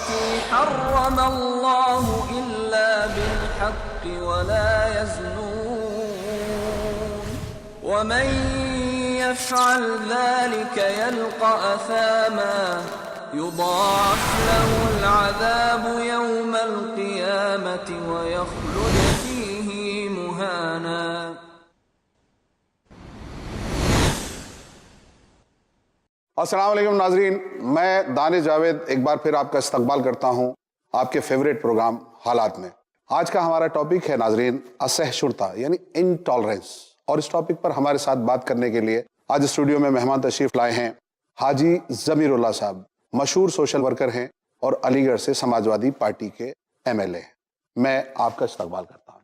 التي حرم الله إلا بالحق ولا يزنون ومن يفعل ذلك يلقى أثاما يضاعف له العذاب يوم القيامة ويخلد فيه مهانا. السلام علیکم ناظرین، میں دانش جاوید ایک بار پھر آپ کا استقبال کرتا ہوں آپ کے فیوریٹ پروگرام حالات میں. آج کا ہمارا ٹاپک ہے ناظرین اسہشنتا یعنی انٹالرنس، اور اس ٹاپک پر ہمارے ساتھ بات کرنے کے لیے آج اسٹوڈیو میں مہمان تشریف لائے ہیں حاجی ضمیر اللہ صاحب. مشہور سوشل ورکر ہیں اور علی گڑھ سے سماجوادی پارٹی کے MLA ہیں. میں آپ کا استقبال کرتا ہوں.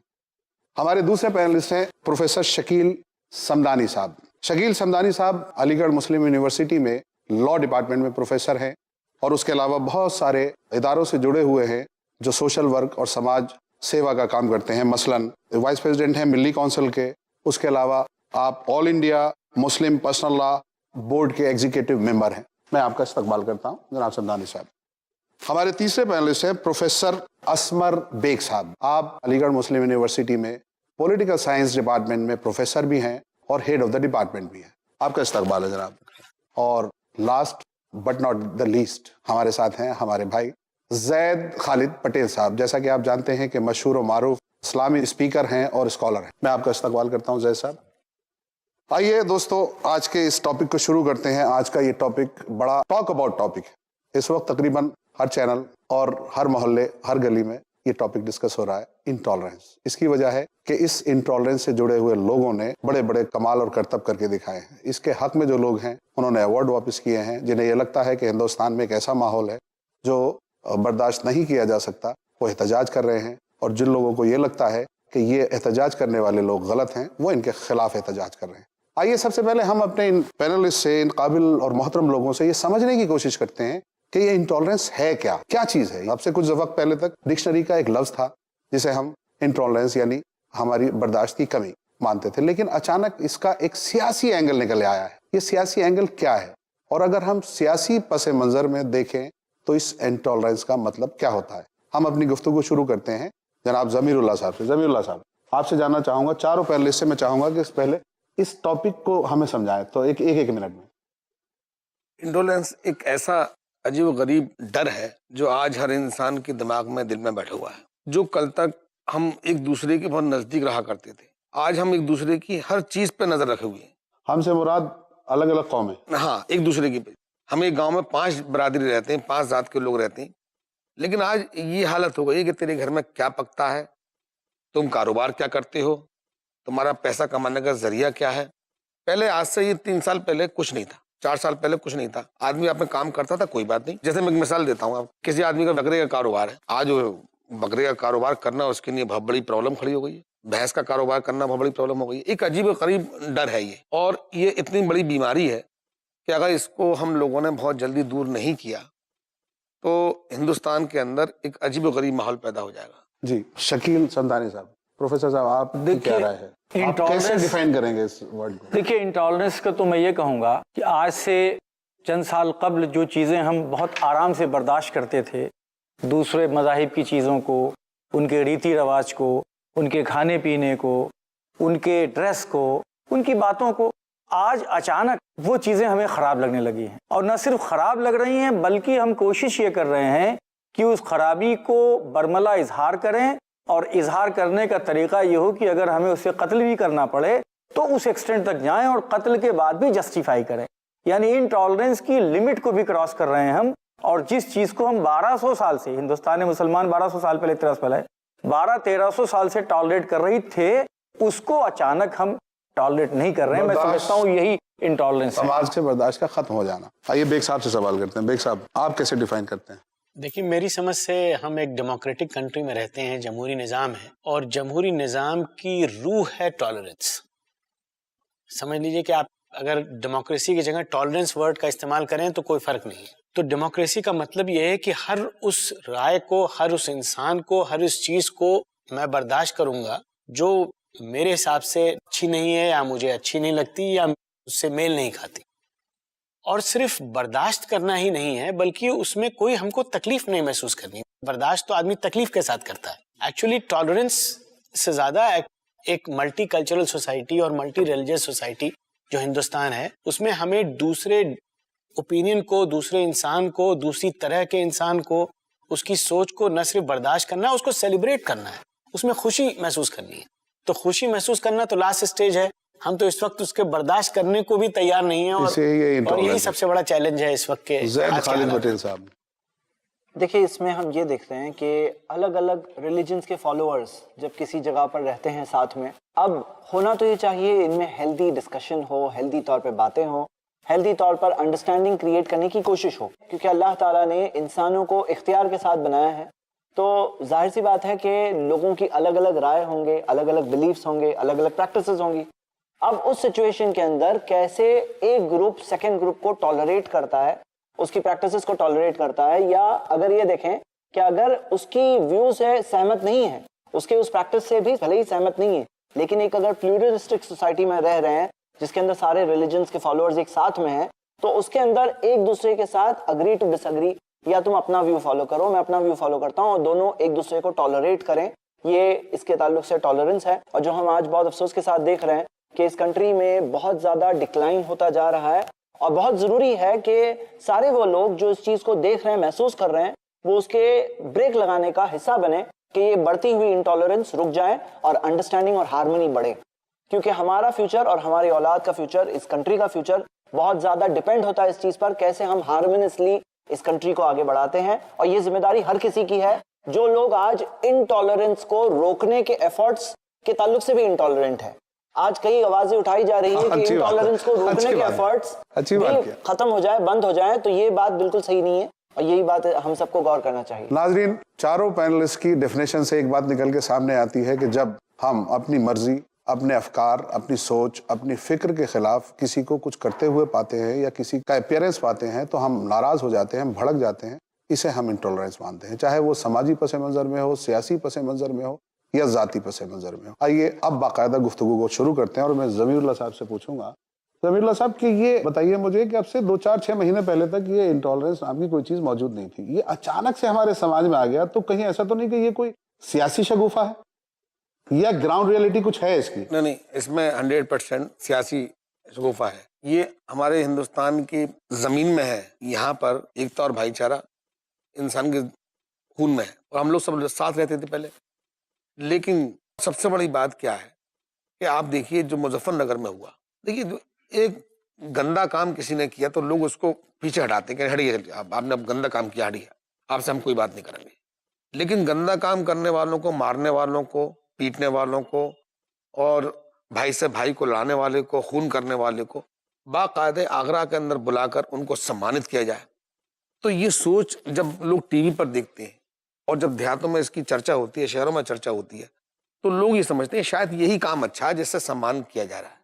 ہمارے دوسرے پینلسٹ ہیں پروفیسر شکیل سمدانی صاحب. شکیل سمدانی صاحب علی گڑھ مسلم یونیورسٹی میں لاء ڈپارٹمنٹ میں پروفیسر ہیں اور اس کے علاوہ بہت سارے اداروں سے جڑے ہوئے ہیں جو سوشل ورک اور سماج سیوا کا کام کرتے ہیں. مثلا وائس پریزیڈنٹ ہیں ملی کونسل کے. اس کے علاوہ آپ all India Muslim personal law board کے ایگزیکٹو ممبر ہیں. میں آپ کا استقبال کرتا ہوں جناب سمدانی صاحب. ہمارے تیسرے پینلسٹ ہیں پروفیسر اسمر بیگ صاحب. آپ علی گڑھ مسلم یونیورسٹی میں پولیٹیکل سائنس ڈپارٹمنٹ میں پروفیسر بھی ہیں اور ہیڈ آف دا ڈپارٹمنٹ بھی ہیں. آپ کا استقبال ہے جناب. اور last but not the least ہمارے ساتھ ہیں ہمارے بھائی زید خالد پٹیل صاحب. جیسا کہ آپ جانتے ہیں کہ مشہور و معروف اسلامی اسپیکر ہیں اور اسکالر ہیں. میں آپ کا استقبال کرتا ہوں زید صاحب. آئیے دوستو آج کے اس ٹاپک کو شروع کرتے ہیں. آج کا یہ ٹاپک بڑا ٹاک اباؤٹ ٹاپک ہے. اس وقت تقریباً ہر چینل اور ہر محلے ہر گلی میں یہ ٹاپک ڈسکس ہو رہا ہے، انٹالرنس. اس کی وجہ ہے کہ اس انٹالرنس سے جڑے ہوئے لوگوں نے بڑے بڑے کمال اور کرتب کر کے دکھائے ہیں. اس کے حق میں جو لوگ ہیں انہوں نے ایوارڈ واپس کیے ہیں. جنہیں یہ لگتا ہے کہ ہندوستان میں ایک ایسا ماحول ہے جو برداشت نہیں کیا جا سکتا، وہ احتجاج کر رہے ہیں. اور جن لوگوں کو یہ لگتا ہے کہ یہ احتجاج کرنے والے لوگ غلط ہیں، وہ ان کے خلاف احتجاج کر رہے ہیں. آئیے سب سے پہلے ہم اپنے ان پینلسٹ سے، ان قابل اور محترم لوگوں سے یہ سمجھنے کی کوشش کرتے ہیں کہ یہ انٹالرنس ہے کیا چیز ہے. اب سے کچھ وقت پہلے تک ڈکشنری کا ایک لفظ تھا جسے ہم انٹالرنس یعنی ہماری برداشت کی کمی مانتے تھے، لیکن اچانک اس کا ایک سیاسی اینگل نکل آیا ہے. یہ سیاسی اینگل کیا ہے؟ اور اگر ہم سیاسی پس منظر میں دیکھیں تو اس انٹالرنس کا مطلب کیا ہوتا ہے؟ ہم اپنی گفتگو شروع کرتے ہیں جناب ضمیر اللہ صاحب سے. ضمیر اللہ صاحب، آپ سے جاننا چاہوں گا، چاروں پینلسٹ سے میں چاہوں گا کہ اس پہلے اس ٹاپک کو ہمیں سمجھائیں تو ایک منٹ میں. انڈولنس ایک ایسا عجیب و غریب ڈر ہے جو آج ہر انسان کے دماغ میں دل میں بیٹھا ہوا ہے. جو کل تک ہم ایک دوسرے کے بہت نزدیک رہا کرتے تھے، آج ہم ایک دوسرے کی ہر چیز پہ نظر رکھے ہوئے ہیں. ہم سے مراد الگ الگ قومیں. ہاں، ایک دوسرے کی. ہم ایک گاؤں میں 5 برادری رہتے ہیں، 5 ذات کے لوگ رہتے ہیں، لیکن آج یہ حالت ہو گئی کہ تیرے گھر میں کیا پکتا ہے، تم کاروبار کیا کرتے ہو، تمہارا پیسہ کمانے کا ذریعہ کیا ہے. پہلے آج سے یہ 3 سال پہلے کچھ نہیں تھا، 4 سال پہلے کچھ نہیں تھا. آدمی آپ میں کام کرتا تھا، کوئی بات نہیں. جیسے میں ایک مثال دیتا ہوں، آپ کسی آدمی کا بکرے کا کاروبار ہے، آج بکرے کا کاروبار کرنا اس کے لیے بہت بڑی پرابلم کھڑی ہو گئی ہے. بھینس کا کاروبار کرنا بہت بڑی پرابلم ہو گئی ہے. ایک عجیب و غریب ڈر ہے یہ، اور یہ اتنی بڑی بیماری ہے کہ اگر اس کو ہم لوگوں نے بہت جلدی دور نہیں کیا تو ہندوستان کے اندر ایک عجیب و غریب ماحول پیدا ہو جائے گا. جی شکیل سمدانی صاحب. پروفیسر صاحب آپ کی کیا رائے ہے؟ آپ کیسے ڈیفائن کریں گے اس ورڈ کو؟ دیکھیے انٹالرنس کا تو میں یہ کہوں گا کہ آج سے چند سال قبل جو چیزیں ہم بہت آرام سے برداشت کرتے تھے، دوسرے مذاہب کی چیزوں کو، ان کے ریتی رواج کو، ان کے کھانے پینے کو، ان کے ڈریس کو، ان کی باتوں کو، آج اچانک وہ چیزیں ہمیں خراب لگنے لگی ہیں. اور نہ صرف خراب لگ رہی ہیں بلکہ ہم کوشش یہ کر رہے ہیں کہ اس خرابی کو برملا اظہار کریں، اور اظہار کرنے کا طریقہ یہ ہو کہ اگر ہمیں اسے قتل بھی کرنا پڑے تو اس ایکسٹینٹ تک جائیں اور قتل کے بعد بھی جسٹیفائی کریں. یعنی انٹالرنس کی لمٹ کو بھی کراس کر رہے ہیں ہم. اور جس چیز کو ہم 1200 سال سے، ہندوستان مسلمان 1200 سال پہلے 1300 سال سے ٹالریٹ کر رہی تھے، اس کو اچانک ہم ٹالریٹ نہیں کر رہے ہیں. میں سمجھتا ہوں یہی انٹالرنس ہے، سماج سے برداشت کا ختم ہو جانا. آئیے بیگ صاحب سے سوال کرتے ہیں. بیگ صاحب آپ کیسے ڈیفائن کرتے ہیں؟ دیکھیے میری سمجھ سے ہم ایک ڈیموکریٹک کنٹری میں رہتے ہیں، جمہوری نظام ہے، اور جمہوری نظام کی روح ہے ٹالرنس. سمجھ لیجئے کہ آپ اگر ڈیموکریسی کی جگہ ٹالرنس ورڈ کا استعمال کریں تو کوئی فرق نہیں ہے. تو ڈیموکریسی کا مطلب یہ ہے کہ ہر اس رائے کو، ہر اس انسان کو، ہر اس چیز کو میں برداشت کروں گا جو میرے حساب سے اچھی نہیں ہے، یا مجھے اچھی نہیں لگتی، یا اس سے میل نہیں کھاتی. اور صرف برداشت کرنا ہی نہیں ہے بلکہ اس میں کوئی ہم کو تکلیف نہیں محسوس کرنی. برداشت تو آدمی تکلیف کے ساتھ کرتا ہے. ایکچولی ٹالرنس سے زیادہ ایک ملٹی کلچرل سوسائٹی اور ملٹی ریلیجیس سوسائٹی جو ہندوستان ہے اس میں ہمیں دوسرے اوپینین کو, دوسرے انسان کو, دوسری طرح کے انسان کو, اس کی سوچ کو نہ صرف برداشت کرنا ہے, اس کو سیلیبریٹ کرنا ہے, اس میں خوشی محسوس کرنی ہے. تو خوشی محسوس کرنا تو لاسٹ اسٹیج ہے. ہم تو اس وقت اس کے برداشت کرنے کو بھی تیار نہیں ہیں اور یہی سب سے بڑا چیلنج ہے اس وقت کے. زید خالد پٹیل صاحب, دیکھیے اس میں ہم یہ دیکھتے ہیں کہ الگ الگ ریلیجنز کے فالوورز جب کسی جگہ پر رہتے ہیں ساتھ میں, اب ہونا تو یہ چاہیے ان میں ہیلدی ڈسکشن ہو, ہیلدی طور پہ باتیں ہوں, ہیلدی طور پر انڈرسٹینڈنگ کریٹ کرنے کی کوشش ہو, کیونکہ اللہ تعالیٰ نے انسانوں کو اختیار کے ساتھ بنایا ہے. تو ظاہر سی بات ہے کہ لوگوں کی الگ الگ رائے ہوں گے, الگ الگ بلیفس ہوں گے, الگ الگ پریکٹسز ہوں گی. اب اس سچویشن کے اندر کیسے ایک گروپ سیکنڈ گروپ کو ٹالریٹ کرتا ہے, اس کی پریکٹسز کو ٹالریٹ کرتا ہے, یا اگر یہ دیکھیں کہ اگر اس کی ویو سے سہمت نہیں ہے, اس کے اس پریکٹس سے بھی بھلے ہی سہمت نہیں ہے, لیکن ایک اگر پلیورلسٹک سوسائٹی میں رہ رہے ہیں جس کے اندر سارے ریلیجنز کے فالوورز ایک ساتھ میں ہیں, تو اس کے اندر ایک دوسرے کے ساتھ اگری ٹو ڈس اگری, یا تم اپنا ویو فالو کرو, میں اپنا ویو فالو کرتا ہوں, اور دونوں ایک دوسرے کو ٹالریٹ کریں. یہ اس کے تعلق سے ٹالرنس ہے. اور جو ہم آج بہت افسوس کے ساتھ دیکھ رہے ہیں کہ اس کنٹری میں بہت زیادہ ڈکلائن ہوتا جا رہا ہے, اور بہت ضروری ہے کہ سارے وہ لوگ جو اس چیز کو دیکھ رہے ہیں, محسوس کر رہے ہیں, وہ اس کے بریک لگانے کا حصہ بنے کہ یہ بڑھتی ہوئی انٹالرنس رک جائے اور انڈرسٹینڈنگ اور ہارمونی بڑھے. کیونکہ ہمارا فیوچر اور ہماری اولاد کا فیوچر, اس کنٹری کا فیوچر بہت زیادہ ڈیپینڈ ہوتا ہے اس چیز پر کیسے ہم ہارمونیسلی اس کنٹری کو آگے بڑھاتے ہیں. اور یہ ذمہ داری ہر کسی کی ہے. جو لوگ آج انٹالرنس کو روکنے کے ایفرٹس کے تعلق سے بھی انٹالرنٹ ہے, آج کئی آوازیں اٹھائی جا رہی ہیں کہ انٹالرنس کو روکنے کے ایفرٹس ختم ہو جائے, بند ہو جائیں, تو یہ بات بالکل صحیح نہیں ہے, اور یہی بات ہم سب کو غور کرنا چاہیے. ناظرین, چاروں پینلسٹ کی ڈیفینیشن سے ایک بات نکل کے سامنے آتی ہے کہ جب ہم اپنی مرضی, اپنے افکار, اپنی سوچ, اپنی فکر کے خلاف کسی کو کچھ کرتے ہوئے پاتے ہیں یا کسی کا اپیئرنس پاتے ہیں تو ہم ناراض ہو جاتے ہیں, بھڑک جاتے ہیں. اسے ہم انٹالرنس مانتے ہیں, چاہے وہ سماجی پس منظر میں ہو, سیاسی پس منظر میں ہو, یا ذاتی پس منظر میں ہو. آئیے اب باقاعدہ گفتگو کو شروع کرتے ہیں, اور میں ضمیر اللہ صاحب سے پوچھوں گا. ضمیر اللہ صاحب کہ یہ بتائیے مجھے کہ اب سے 2-4-6 مہینے پہلے تک یہ انٹالرنس نام کی کوئی چیز موجود نہیں تھی, یہ اچانک سے ہمارے سماج میں آ گیا, تو کہیں ایسا تو نہیں کہ یہ کوئی سیاسی شگوفہ ہے یا گراؤنڈ ریئلٹی کچھ ہے اس کی؟ نہیں, اس میں 100% سیاسی شگوفہ ہے. یہ ہمارے ہندوستان کی زمین میں ہے, یہاں پر ایکتا اور بھائی چارہ انسان کے خون میں ہے, اور ہم لوگ سب ساتھ رہتے تھے پہلے. لیکن سب سے بڑی بات کیا ہے کہ آپ دیکھیے جو مظفر نگر میں ہوا, دیکھیے ایک گندا کام کسی نے کیا تو لوگ اس کو پیچھے ہٹاتے کہ ہٹیے, آپ نے اب گندا کام کیا, ہٹیے, آپ سے ہم کوئی بات نہیں کریں گے. لیکن گندا کام کرنے والوں کو, مارنے والوں کو, پیٹنے والوں کو, اور بھائی سے بھائی کو لڑانے والے کو, خون کرنے والے کو باقاعدہ آگرہ کے اندر بلا کر ان کو سمانت کیا جائے. تو یہ سوچ جب لوگ ٹی وی پر دیکھتے ہیں اور جب دیہاتوں میں اس کی چرچا ہوتی ہے, شہروں میں چرچا ہوتی ہے, تو لوگ یہ سمجھتے ہیں شاید یہی کام اچھا ہے جس سے سمان کیا جا رہا ہے.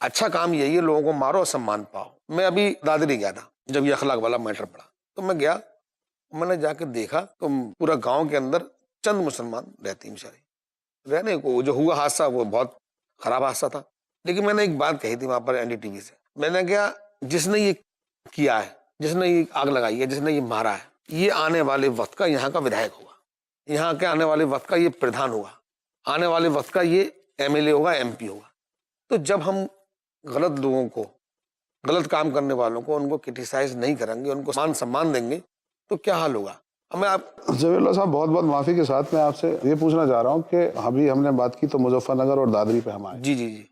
اچھا کام یہی ہے, لوگوں کو مارو اور سمان پاؤ. میں ابھی دادری گیا تھا جب یہ اخلاق والا میٹر پڑا, تو میں گیا, میں نے جا کے دیکھا تو پورا گاؤں کے اندر چند مسلمان رہتے ہیں بیچارے. رہنے کو جو ہوا حادثہ وہ بہت خراب حادثہ تھا, لیکن میں نے ایک بات کہی تھی وہاں پر NDTV سے, میں نے کہا جس نے یہ کیا ہے, جس نے یہ آگ لگائی ہے, جس نے یہ مارا ہے, یہ آنے والے وقت کا یہاں کا ودھائک ہوگا, یہاں کے آنے والے وقت کا یہ پردھان ہوگا, آنے والے وقت کا یہ MLA ہوگا, MP ہوگا. تو جب ہم غلط لوگوں کو, غلط کام کرنے والوں کو, ان کو کرٹیسائز نہیں کریں گے, ان کو مان سمان دیں گے, تو کیا حال ہوگا. ضمیر اللہ صاحب بہت بہت معافی کے ساتھ میں آپ سے یہ پوچھنا چاہ رہا ہوں کہ ابھی ہم نے بات کی تو مظفر نگر اور دادری پہ ہم آئے, جی,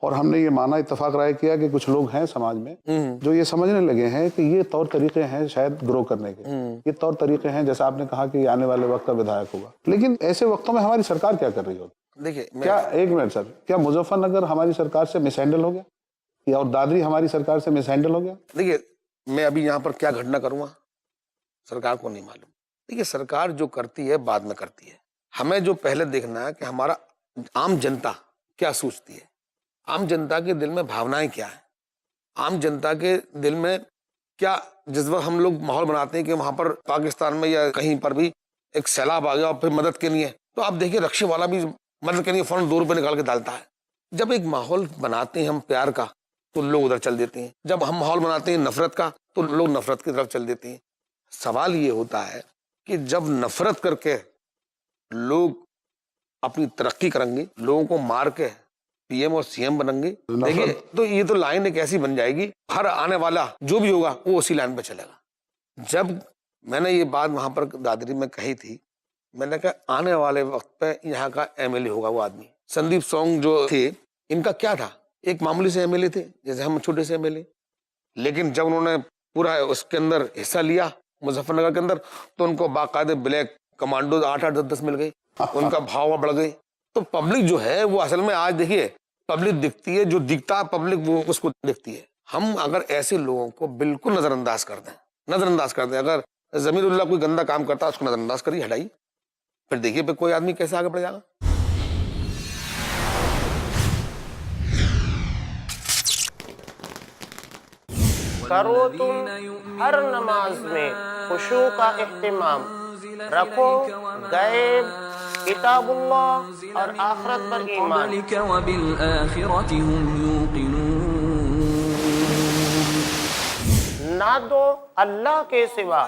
اور ہم نے یہ مانا, اتفاق رائے کیا کہ کچھ لوگ ہیں سماج میں جو یہ سمجھنے لگے ہیں کہ یہ طور طریقے ہیں شاید گرو کرنے کے, یہ طور طریقے ہیں جیسا آپ نے کہا کہ یہ آنے والے وقت کا ودھائک ہوگا. لیکن ایسے وقتوں میں ہماری سرکار کیا کر رہی ہوتی؟ دیکھیے کیا, ایک منٹ سر, کیا مظفر نگر ہماری سرکار سے مس ہینڈل ہو گیا, یا اور دادری ہماری سرکار سے مس ہینڈل ہو گیا؟ دیکھیے میں ابھی یہاں پر کیا گھٹنا کروں گا سرکار کو نہیں معلوم. دیکھیے سرکار جو کرتی ہے بعد میں کرتی ہے, ہمیں جو پہلے دیکھنا ہے کہ ہمارا عام جنتا کیا سوچتی ہے, عام جنتا کے دل میں بھاونائیں کیا ہیں, عام جنتا کے دل میں کیا, جس وقت ہم لوگ ماحول بناتے ہیں کہ وہاں پر پاکستان میں یا کہیں پر بھی ایک سیلاب آ گیا اور پھر مدد کے لیے, تو آپ دیکھیے رکشے والا بھی مدد کے لیے فوراً 2 روپے نکال کے ڈالتا ہے. جب ایک ماحول بناتے ہیں ہم پیار کا, تو لوگ ادھر چل دیتے ہیں، جب ہم ماحول بناتے ہیں نفرت کا تو لوگ نفرت کی طرف چل دیتے ہیں۔ سوال یہ ہوتا ہے کہ جب نفرت کر کے لوگ اپنی ترقی کریں گے، لوگوں کو مار کے پی ایم اور سی ایم بنیں گے، دیکھیے تو یہ تو لائن ایک ایسی بن جائے گی، ہر آنے والا جو بھی ہوگا وہ اسی لائن پہ چلے گا۔ جب میں نے یہ بات وہاں پر دادری میں کہی تھی، میں نے کہا آنے والے وقت پہ یہاں کا ایم ایل اے ہوگا وہ آدمی۔ سندیپ سونگ جو تھے، ان کا کیا تھا، ایک معمولی سے ایم ایل اے تھے جیسے ہم چھوٹے سے ایم ایل اے، لیکن جب انہوں نے پورا اس کے اندر حصہ لیا مظفر نگر کے اندر تو ان کو باقاعدہ بلیک کمانڈو 8-8-10 مل گئی، ان کا بھاؤ بڑھ گئی۔ تو پبلک جو ہے وہ اصل میں آج دیکھیے پبلک دکھتی ہے، جو دکھتا ہے پبلک وہ اس کو دکھتی ہے۔ ہم اگر ایسے لوگوں کو بالکل نظر انداز کر دیں، اگر ضمیر اللہ کوئی گندا کام کرتا ہے اس کو نظر انداز کریے، ہٹائیے، پھر دیکھیے پھر کوئی آدمی کیسے آگے بڑھ جائے گا۔ کرو تم ہر نماز میں خشوع کا اہتمام، رکھو غیب، کتاب اللہ اور آخرت پر ایمان۔ وبالآخرة هم يوقنون۔ نہ دو اللہ کے سوا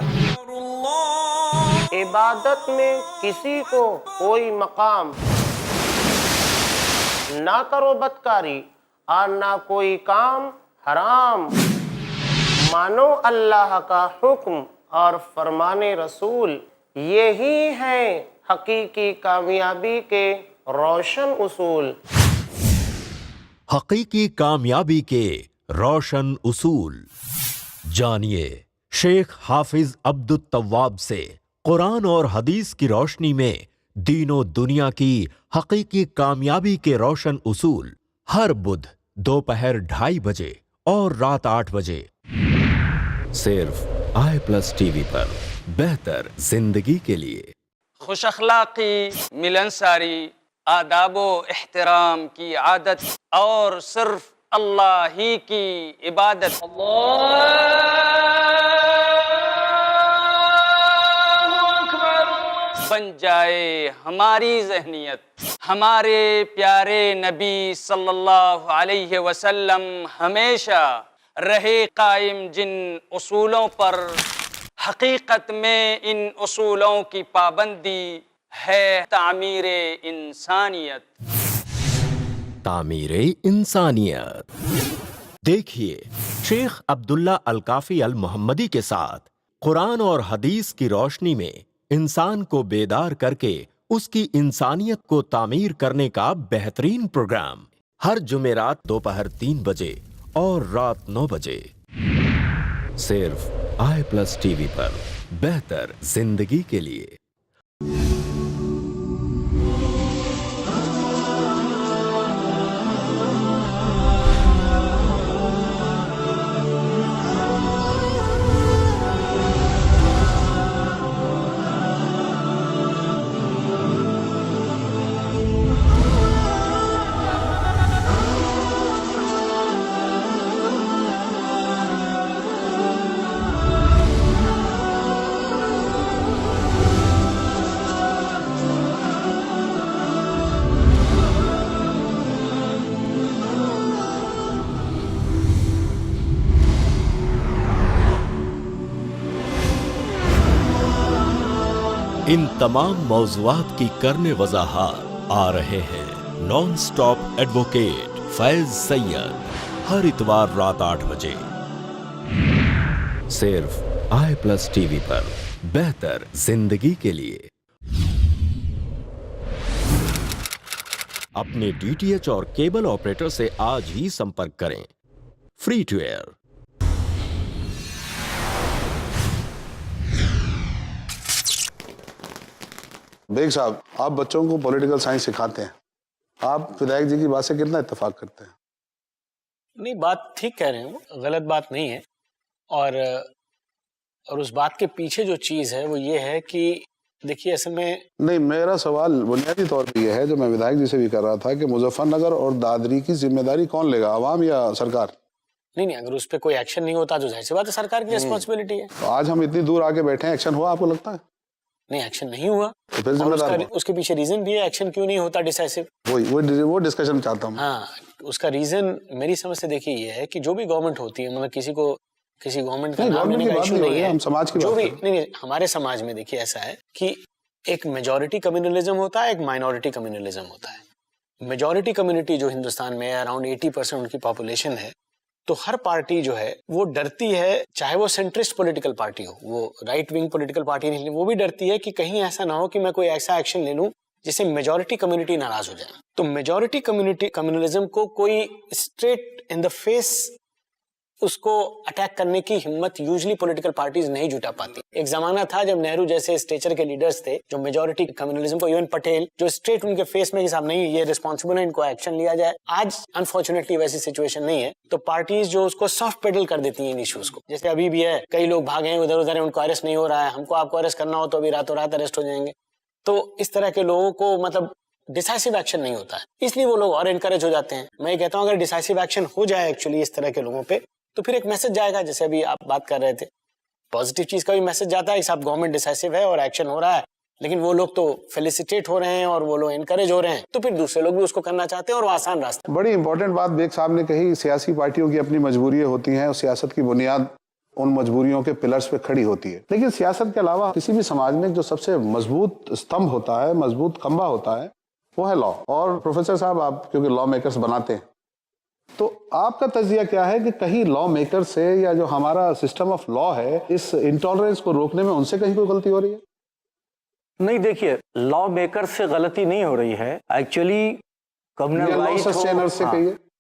عبادت میں کسی کو کوئی مقام، نہ کرو بدکاری اور نہ کوئی کام حرام، مانو اللہ کا حکم اور فرمان رسول، یہی ہیں حقیقی کامیابی کے روشن اصول۔ حقیقی کامیابی کے روشن اصول جانیے شیخ حافظ عبد التواب سے قرآن اور حدیث کی روشنی میں دین و دنیا کی حقیقی کامیابی کے روشن اصول، ہر بدھ دوپہر 2:30 بجے اور رات 8 بجے صرف i+ TV پر، بہتر زندگی کے لیے۔ خوش اخلاقی، ملنساری، آداب و احترام کی عادت اور صرف اللہ ہی کی عبادت۔ بن جائے ہماری ذہنیت، ہمارے پیارے نبی صلی اللہ علیہ وسلم ہمیشہ رہے قائم جن اصولوں پر، حقیقت میں ان اصولوں کی پابندی ہے تعمیر انسانیت۔ تعمیر انسانیت۔ دیکھیے شیخ عبداللہ الکافی المحمدی کے ساتھ قرآن اور حدیث کی روشنی میں انسان کو بیدار کر کے اس کی انسانیت کو تعمیر کرنے کا بہترین پروگرام، ہر جمعرات دوپہر 3 بجے اور رات 9 بجے صرف i+ TV پر، بہتر زندگی کے لیے۔ ان تمام موضوعات کی کرنے وضاحت آ رہے ہیں نان سٹاپ ایڈوکیٹ فیض سید، ہر اتوار رات 8 بجے صرف i+ TV پر، بہتر زندگی کے لیے۔ اپنے DTH اور کیبل آپریٹر سے آج ہی سمپرک کریں، فری ٹو ایئر۔ بیگ صاحب، آپ بچوں کو پولیٹیکل سائنس سکھاتے ہیں، آپ ودھائک جی کی بات سے کتنا اتفاق کرتے ہیں؟ نہیں، بات ٹھیک کہہ رہے ہیں، غلط بات نہیں ہے۔ اور اس بات کے پیچھے جو چیز ہے وہ یہ ہے کہ دیکھیے اصل میں نہیں، میرا سوال بنیادی طور پہ یہ ہے جو میں ودھائک جی سے بھی کر رہا تھا کہ مظفر نگر اور دادری کی ذمہ داری کون لے گا، عوام یا سرکار؟ نہیں، اگر اس پہ کوئی ایکشن نہیں ہوتا تو ظاہر سی بات ہے سرکار کی ریسپانسبلٹی ہے۔ تو آج ہم اتنی دور آ کے بیٹھے ہیں، ایکشن ہوا آپ کو لگتا ہے؟ نہیں، ایکشن نہیں ہوا، تو پھر ذمہ دار کون؟ اس کے پیچھے ریزن بھی ہے ایکشن کیوں نہیں ہوتا ڈیسائسو۔ وہ ڈسکشن چاہتا ہوں۔ ہاں، اس کا ریزن میری سمجھ سے دیکھیے یہ ہے کہ جو بھی گورنمنٹ ہوتی ہے, مطلب کسی گورنمنٹ کا نام لینے کا ایشو نہیں ہے, ہم سماج کی جو بات بھی کر رہے ہیں. نہیں, ہمارے سماج میں دیکھیے ایسا ہے کہ ایک میجورٹی کمیونلزم ہوتا ہے, ایک مائنورٹی کمیونلزم ہوتا ہے. میجورٹی کمیونٹی جو ہندوستان میں اراؤنڈ 80% ان کی پاپولیشن ہے, تو ہر پارٹی جو ہے وہ ڈرتی ہے, چاہے وہ سینٹرسٹ پولیٹیکل پارٹی ہو, وہ رائٹ ونگ پولیٹیکل پارٹی نہیں, وہ بھی ڈرتی ہے کہ کہیں ایسا نہ ہو کہ میں کوئی ایسا ایکشن لے لوں جس سے میجورٹی کمیونٹی ناراض ہو جائے. تو میجورٹی کمیونلزم کو کوئی اسٹریٹ ان دا فیس اس کو اٹیک کرنے کی ہمت یوزلی پولیٹیکل پارٹیز نہیں جٹا پاتی. ایک زمانہ تھا جب نہرو جیسے اسٹیچر کے لیڈرز تھے جو میجورٹی کمیونلزم کو, ایون پٹیل, جو اسٹریٹ ان کے فیس میں کہ صاحب نہیں یہ ریسپانسبل ہے, ان کو ایکشن لیا جائے. آج انفارچونیٹلی ویسی سچویشن نہیں ہے, تو پارٹیز جو اس کو سافٹ پیڈل کر دیتی ہیں ان ایشوز کو. جیسے ابھی بھی ہے, کئی لوگ بھاگے ہیں ادھر ادھر, ان کو اریسٹ نہیں ہو رہا ہے, ہم کو آپ کو اریسٹ کرنا ہو تو ابھی راتوں رات اریسٹ ہو جائیں گے. تو اس طرح کے لوگوں کو مطلب ڈیسائسو ایکشن نہیں ہوتا ہے, اس لیے وہ لوگ اور انکریج ہو جاتے ہیں. میں یہ کہتا ہوں اگر ڈیسائسو ایکشن ہو جائے ایکچولی اس طرح کے لوگوں پہ, تو پھر ایک میسج جائے گا, جیسے ابھی آپ بات کر رہے تھے, پازیٹیو چیز کا بھی میسج جاتا ہے کہ صاحب گورنمنٹ ڈیسائسو ہے اور ایکشن ہو رہا ہے, لیکن وہ لوگ تو فیلیسیٹیٹ ہو رہے ہیں اور وہ لوگ انکریج ہو رہے ہیں, تو پھر دوسرے لوگ بھی اس کو کرنا چاہتے ہیں اور وہ آسان راستہ. بڑی امپورٹنٹ بات بیگ صاحب نے کہی, سیاسی پارٹیوں کی اپنی مجبوریاں ہوتی ہیں اور سیاست کی بنیاد ان مجبوریوں کے پلرز پہ کھڑی ہوتی ہے. لیکن سیاست کے علاوہ کسی بھی سماج میں جو سب سے مضبوط استمبھ ہوتا ہے, مضبوط کھمبا ہوتا ہے, وہ ہے لا. اور پروفیسر صاحب آپ کیونکہ لا میکرز بناتے ہیں, تو آپ کا تجزیہ کیا ہے کہ کہیں لا میکر سے یا جو ہمارا سسٹم آف لا ہے اس انٹالرنس کو روکنے میں ان سے کہیں کوئی غلطی ہو رہی ہے؟ نہیں, دیکھیے لا میکر سے غلطی نہیں ہو رہی ہے. ایکچولی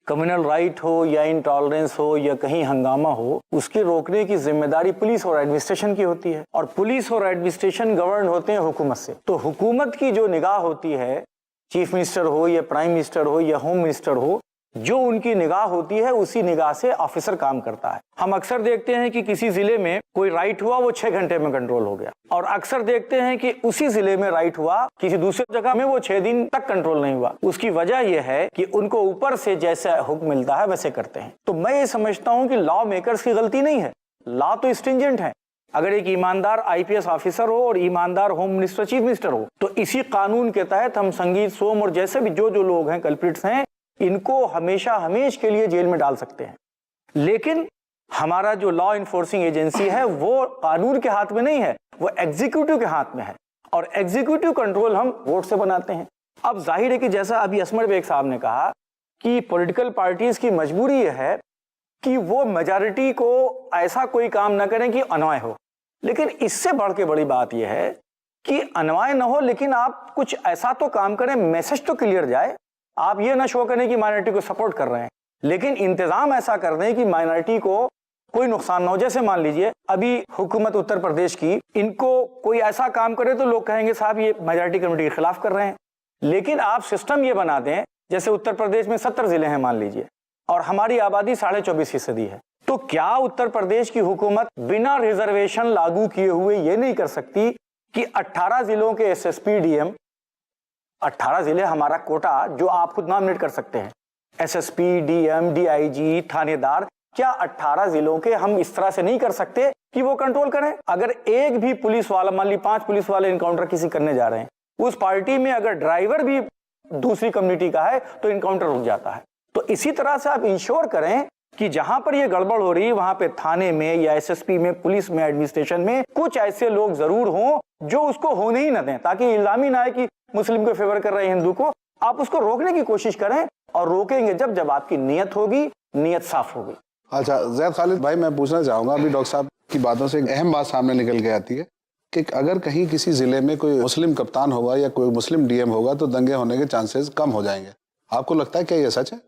کمیونل رائٹ ہو یا انٹالرنس ہو یا کہیں ہنگامہ ہو, اس کی روکنے کی ذمہ داری پولیس اور ایڈمنسٹریشن کی ہوتی ہے, اور پولیس اور ایڈمنسٹریشن گورن ہوتے ہیں حکومت سے. تو حکومت کی جو نگاہ ہوتی ہے, چیف منسٹر ہو یا پرائم منسٹر ہو یا ہوم منسٹر ہو, جو ان کی نگاہ ہوتی ہے اسی نگاہ سے آفیسر کام کرتا ہے. ہم اکثر دیکھتے ہیں کہ کسی ضلع میں کوئی رائٹ ہوا, وہ 6 گھنٹے میں کنٹرول ہو گیا, اور اکثر دیکھتے ہیں کہ اسی ضلع میں رائٹ ہوا کسی دوسری جگہ میں وہ 6 دن تک کنٹرول نہیں ہوا. اس کی وجہ یہ ہے کہ ان کو اوپر سے جیسا حکم ملتا ہے ویسے کرتے ہیں. تو میں یہ سمجھتا ہوں کہ لا میکرز کی غلطی نہیں ہے, لا تو اسٹرنجنٹ ہے. اگر ایک ایماندار IPS آفیسر ہو اور ایماندار ہوم منسٹر چیف منسٹر ہو, تو اسی قانون کے تحت ہم سنگیت سوم اور جیسے بھی جو لوگ ہیں کلپریٹس ہیں, ان کو ہمیش کے لیے جیل میں ڈال سکتے ہیں. لیکن ہمارا جو لا انفورسنگ ایجنسی ہے وہ قانون کے ہاتھ میں نہیں ہے, وہ ایگزیکیوٹو کے ہاتھ میں ہے, اور ایگزیکیوٹو کنٹرول ہم ووٹ سے بناتے ہیں. اب ظاہر ہے کہ جیسا ابھی اسمر بیگ صاحب نے کہا کہ پولیٹیکل پارٹیز کی مجبوری یہ ہے کہ وہ میجارٹی کو ایسا کوئی کام نہ کریں کہ انوائے ہو. لیکن اس سے بڑھ کے بڑی بات یہ ہے کہ انوائے نہ ہو, لیکن آپ کچھ ایسا تو کام کریں, میسج تو کلیئر جائے. آپ یہ نہ شو کریں کہ مائنورٹی کو سپورٹ کر رہے ہیں, لیکن انتظام ایسا کر دیں کہ مائنورٹی کو کوئی نقصان نہ ہو. جیسے مان لیجئے ابھی حکومت اتر پردیش کی, ان کو کوئی ایسا کام کرے تو لوگ کہیں گے صاحب یہ میجارٹی کمیونٹی کے خلاف کر رہے ہیں. لیکن آپ سسٹم یہ بنا دیں, جیسے اتر پردیش میں 70 ضلع ہیں مان لیجئے, اور ہماری آبادی 24.5% ہے, تو کیا اتر پردیش کی حکومت بنا ریزرویشن لاگو کیے ہوئے یہ نہیں کر سکتی کہ 18 ضلعوں کے SSP DM, 18 ضلع ہمارا کوٹا جو آپ خود نامنیٹ کر سکتے ہیں, SSP DM DIG تھانے دار, کیا 18 ضلعوں کے ہم اس طرح سے نہیں کر سکتے کہ وہ کنٹرول کریں؟ اگر ایک بھی پولیس والا, مان لی 5 پولیس والے انکاؤنٹر کسی کرنے جا رہے ہیں, اس پارٹی میں اگر ڈرائیور بھی دوسری کمیونٹی کا ہے تو انکاؤنٹر رک جاتا ہے. تو اسی طرح سے آپ انشور کریں کہ جہاں پر یہ گڑبڑ ہو رہی ہے وہاں پہ تھانے میں یا SSP میں, پولیس میں, ایڈمنسٹریشن میں کچھ ایسے لوگ ضرور ہوں جو اس کو ہونے ہی نہ دیں, تاکہ الزام ہی نہ آئے کہ مسلم کو فیور کر رہے ہیں ہندو کو. آپ اس کو روکنے کی کوشش کریں, اور روکیں گے جب آپ کی نیت ہوگی, نیت صاف ہوگی. اچھا زید خالد بھائی, میں پوچھنا چاہوں گا, ابھی ڈاکٹر صاحب کی باتوں سے ایک اہم بات سامنے نکل کے آتی ہے کہ اگر کہیں کسی ضلع میں کوئی مسلم کپتان ہوگا یا کوئی مسلم DM ہوگا تو دنگے ہونے کے چانسز کم ہو جائیں گے. آپ کو لگتا ہے کیا یہ سچ ہے؟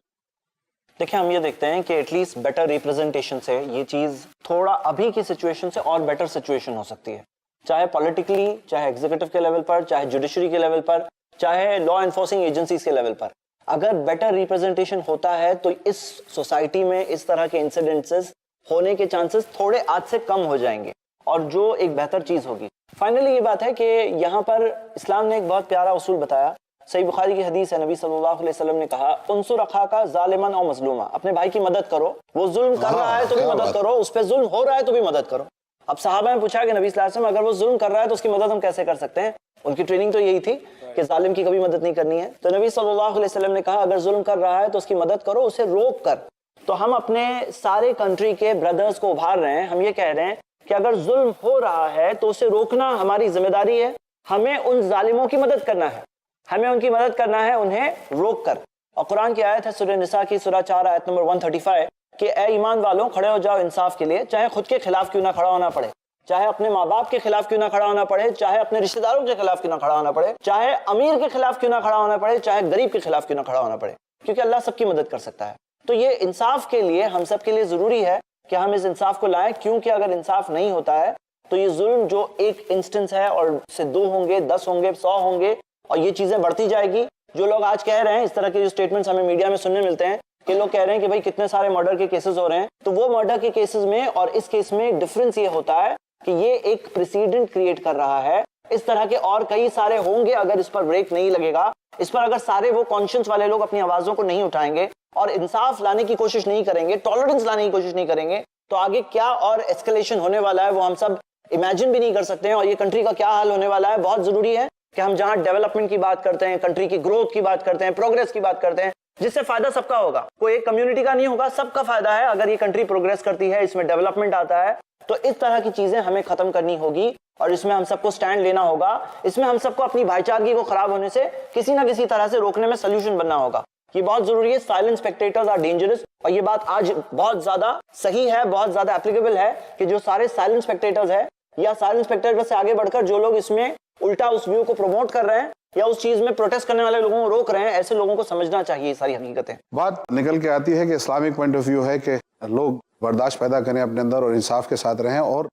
دیکھیں, ہم یہ دیکھتے ہیں کہ ایٹ لیسٹ بیٹر ریپرزنٹیشن سے یہ چیز تھوڑا ابھی کی سچویشن سے اور بیٹر سچویشن ہو سکتی ہے, چاہے پولیٹیکلی, چاہے ایگزیکٹو کے لیول پر, چاہے جوڈیشری کے لیول پر, چاہے لا انفورسنگ ایجنسیز کے لیول پر. اگر بیٹر ریپرزنٹیشن ہوتا ہے تو اس سوسائٹی میں اس طرح کے انسیڈنٹس ہونے کے چانسز تھوڑے آج سے کم ہو جائیں گے, اور جو ایک بہتر چیز ہوگی. فائنلی یہ بات ہے کہ یہاں پر اسلام نے ایک بہت پیارا اصول بتایا. صحیح بخاری کی حدیث ہے, نبی صلی اللہ علیہ وسلم نے کہا, انصر اخاک ظالما او مظلوما, اپنے بھائی کی مدد کرو, وہ ظلم کر رہا ہے تو بھی مدد کرو, اس پہ ظلم ہو رہا ہے تو بھی مدد کرو. اب صحابہ نے پوچھا کہ نبی صلی اللہ علیہ وسلم اگر وہ ظلم کر رہا ہے تو اس کی مدد ہم کیسے کر سکتے ہیں؟ ان کی ٹریننگ تو یہی تھی کہ ظالم کی کبھی مدد نہیں کرنی ہے. تو نبی صلی اللہ علیہ وسلم نے کہا اگر ظلم کر رہا ہے تو اس کی مدد کرو, اسے روک کر. تو ہم اپنے سارے کنٹری کے برادرز کو ابھار رہے ہیں, ہم یہ کہہ رہے ہیں کہ اگر ظلم ہو رہا ہے تو اسے روکنا ہماری ذمہ داری ہے. ہمیں ان ظالموں کی مدد کرنا ہے, ہمیں ان کی مدد کرنا ہے انہیں روک کر. اور قرآن کی آیت ہے سورہ نساء کی سورہ 4 آیت نمبر 135 کہ اے ایمان والوں کھڑے ہو جاؤ انصاف کے لیے, چاہے خود کے خلاف کیوں نہ کھڑا ہونا پڑے, چاہے اپنے ماں باپ کے خلاف کیوں نہ کھڑا ہونا پڑے, چاہے اپنے رشتہ داروں کے خلاف کیوں نہ کھڑا ہونا پڑے, چاہے امیر کے خلاف کیوں نہ کھڑا ہونا پڑے, چاہے غریب کے خلاف کیوں نہ کھڑا ہونا پڑے, کیونکہ اللہ سب کی مدد کر سکتا ہے. تو یہ انصاف کے لیے ہم سب کے لیے ضروری ہے کہ ہم اس انصاف کو لائیں, کیونکہ اگر انصاف نہیں ہوتا ہے تو یہ ظلم جو ایک انسٹنس ہے اور سے 2 ہوں گے, 10 ہوں گے, 100 ہوں گے, اور یہ چیزیں بڑھتی جائے گی. جو لوگ آج کہہ رہے ہیں, اس طرح کے جو سٹیٹمنٹس ہمیں میڈیا میں سننے ملتے ہیں کہ لوگ کہہ رہے ہیں کہ بھائی کتنے سارے مرڈر کے کیسز ہو رہے ہیں, تو وہ مرڈر کے کیسز میں اور اس کیس میں ڈفرنس یہ ہوتا ہے کہ یہ ایک پریسیڈنٹ کریٹ کر رہا ہے. اس طرح کے اور کئی سارے ہوں گے, اگر اس پر بریک نہیں لگے گا, اس پر اگر سارے وہ کانشنس والے لوگ اپنی آوازوں کو نہیں اٹھائیں گے اور انصاف لانے کی کوشش نہیں کریں گے, ٹالرنس لانے کی کوشش نہیں کریں گے, تو آگے کیا اور ایسکلیشن ہونے والا ہے وہ ہم سب امیجن بھی نہیں کر سکتے ہیں. اور یہ کنٹری کا کیا حال ہونے والا ہے, بہت ضروری ہے کہ ہم جہاں ڈیولپمنٹ کی بات کرتے ہیں, کنٹری کی گروتھ کی بات کرتے ہیں, پروگریس کی بات کرتے ہیں, جس سے فائدہ سب کا ہوگا, کوئی ایک کمیونٹی کا نہیں ہوگا, سب کا فائدہ ہے اگر یہ کنٹری پروگریس کرتی ہے, اس میں ڈیولپمنٹ آتا ہے. تو اس طرح کی چیزیں ہمیں ختم کرنی ہوگی اور اس میں ہم سب کو سٹینڈ لینا ہوگا. اس میں ہم سب کو اپنی بھائی چارگی کو خراب ہونے سے کسی نہ کسی طرح سے روکنے میں سولوشن بننا ہوگا. یہ بہت ضروری ہے. سائلنٹ اسپیکٹیٹرز آر ڈینجرس, اور یہ بات آج بہت زیادہ صحیح ہے, بہت زیادہ اپلیکیبل ہے کہ جو سارے سائلنٹ اسپیکٹیٹرز ہیں یا سائلنٹ اسپیکٹیٹر سے آگے بڑھ کر جو لوگ اس میں الٹا اس ویو کو پروموٹ کر رہے ہیں یا اس چیز میں پروٹیسٹ کرنے والے لوگوں کو روک رہے ہیں, ایسے لوگوں کو سمجھنا چاہیے یہ ساری حقیقتیں. بات نکل کے آتی ہے کہ اسلامک پوائنٹ آف ویو ہے کہ لوگ برداشت پیدا کریں اپنے اندر اور انصاف کے ساتھ رہیں اور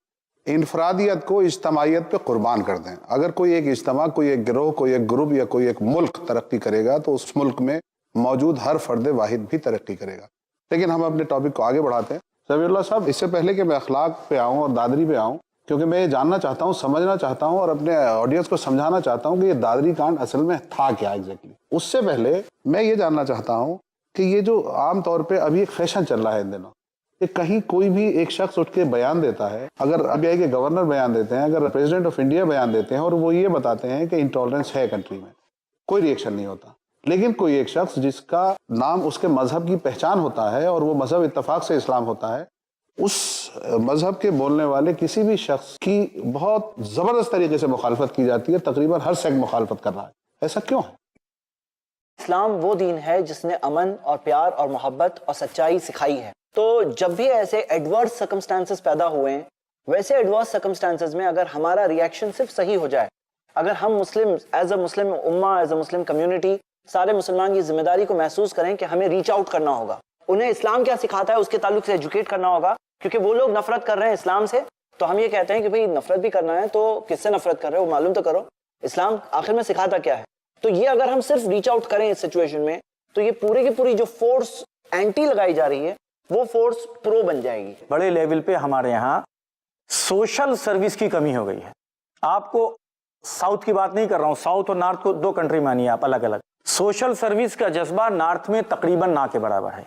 انفرادیت کو اجتماعیت پہ قربان کر دیں. اگر کوئی ایک اجتماع, کوئی ایک گروہ, کوئی ایک گروپ یا کوئی ایک ملک ترقی کرے گا تو اس ملک میں موجود ہر فرد واحد بھی ترقی کرے گا. لیکن ہم اپنے ٹاپک کو آگے بڑھاتے ہیں. سمیع اللہ صاحب, اس سے پہلے کہ میں اخلاق پہ آؤں اور دادری پہ آؤں, کیونکہ میں یہ جاننا چاہتا ہوں, سمجھنا چاہتا ہوں اور اپنے آڈینس کو سمجھانا چاہتا ہوں کہ یہ دادری کانڈ اصل میں تھا کیا ایگزیکٹلی. اس سے پہلے میں یہ جاننا چاہتا ہوں کہ یہ جو عام طور پہ ابھی ایک فیشن چل رہا ہے ان دنوں, کہ کہیں کوئی بھی ایک شخص اٹھ کے بیان دیتا ہے, اگر RBI کے گورنر بیان دیتے ہیں, اگر پریزیڈنٹ آف انڈیا بیان دیتے ہیں اور وہ یہ بتاتے ہیں کہ انٹالرنس ہے کنٹری میں, کوئی ریئیکشن نہیں ہوتا. لیکن کوئی ایک شخص جس کا نام اس کے مذہب کی پہچان ہوتا ہے اور وہ مذہب اتفاق سے اسلام ہوتا ہے, اس مذہب کے بولنے والے کسی بھی شخص کی بہت زبردست طریقے سے مخالفت کی جاتی ہے. تقریباً ہر سیکٹ مخالفت کر رہا ہے. ایسا کیوں ہے؟ اسلام وہ دین ہے جس نے امن اور پیار اور محبت اور سچائی سکھائی ہے. تو جب بھی ایسے ایڈورس سرکمسٹانسز پیدا ہوئے ہیں, ویسے ایڈورس سرکمسٹانسز میں اگر ہمارا ریئیکشن صرف صحیح ہو جائے, اگر ہم مسلم ایز اے مسلم امہ, ایز اے مسلم کمیونٹی, سارے مسلمان کی ذمہ داری کو محسوس کریں کہ ہمیں ریچ آؤٹ کرنا ہوگا, انہیں اسلام کیا سکھاتا ہے اس کے تعلق سے ایجوکیٹ کرنا ہوگا, کیونکہ وہ لوگ نفرت کر رہے ہیں اسلام سے, تو ہم یہ کہتے ہیں کہ بھئی نفرت بھی کرنا ہے تو کس سے نفرت کر رہے ہو معلوم تو کرو, اسلام آخر میں سکھاتا کیا ہے. تو یہ اگر ہم صرف ریچ آؤٹ کریں اس سچویشن میں, تو یہ پوری کی پوری جو فورس اینٹی لگائی جا رہی ہے وہ فورس پرو بن جائے گی. بڑے لیول پہ ہمارے یہاں سوشل سروس کی کمی ہو گئی ہے. آپ کو ساؤتھ کی بات نہیں کر رہا ہوں, ساؤتھ اور نارتھ کو 2 کنٹری مانیے آپ الگ الگ. سوشل سروس کا جذبہ نارتھ میں تقریباً نہ کے برابر ہے,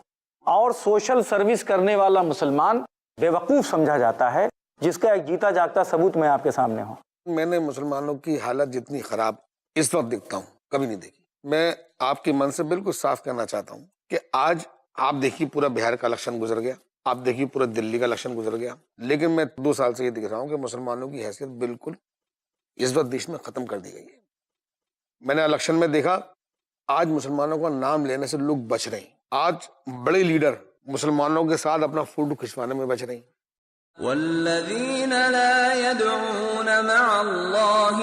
اور سوشل سروس کرنے والا مسلمان بے وقوف سمجھا جاتا ہے, جس کا ایک جیتا جاگتا ثبوت میں آپ کے سامنے ہوں. میں نے مسلمانوں کی حالت جتنی خراب اس وقت دیکھتا ہوں کبھی نہیں دیکھی. میں آپ کے من سے بالکل صاف کہنا چاہتا ہوں کہ آج آپ دیکھیے پورا بہار کا الیکشن گزر گیا, آپ دیکھیے پورا دلی کا الیکشن گزر گیا, لیکن میں 2 سال سے یہ دیکھ رہا ہوں کہ مسلمانوں کی حیثیت بالکل اس وقت دیش میں ختم کر دی گئی ہے. میں نے الیکشن میں دیکھا آج مسلمانوں کا نام لینے سے لوگ بچ رہے ہیں. آج بڑے لیڈر مسلمانوں کے ساتھ اپنا فوٹو کھنچوانے میں بچ رہے ہیں. والذین لا يدعون مع اللہ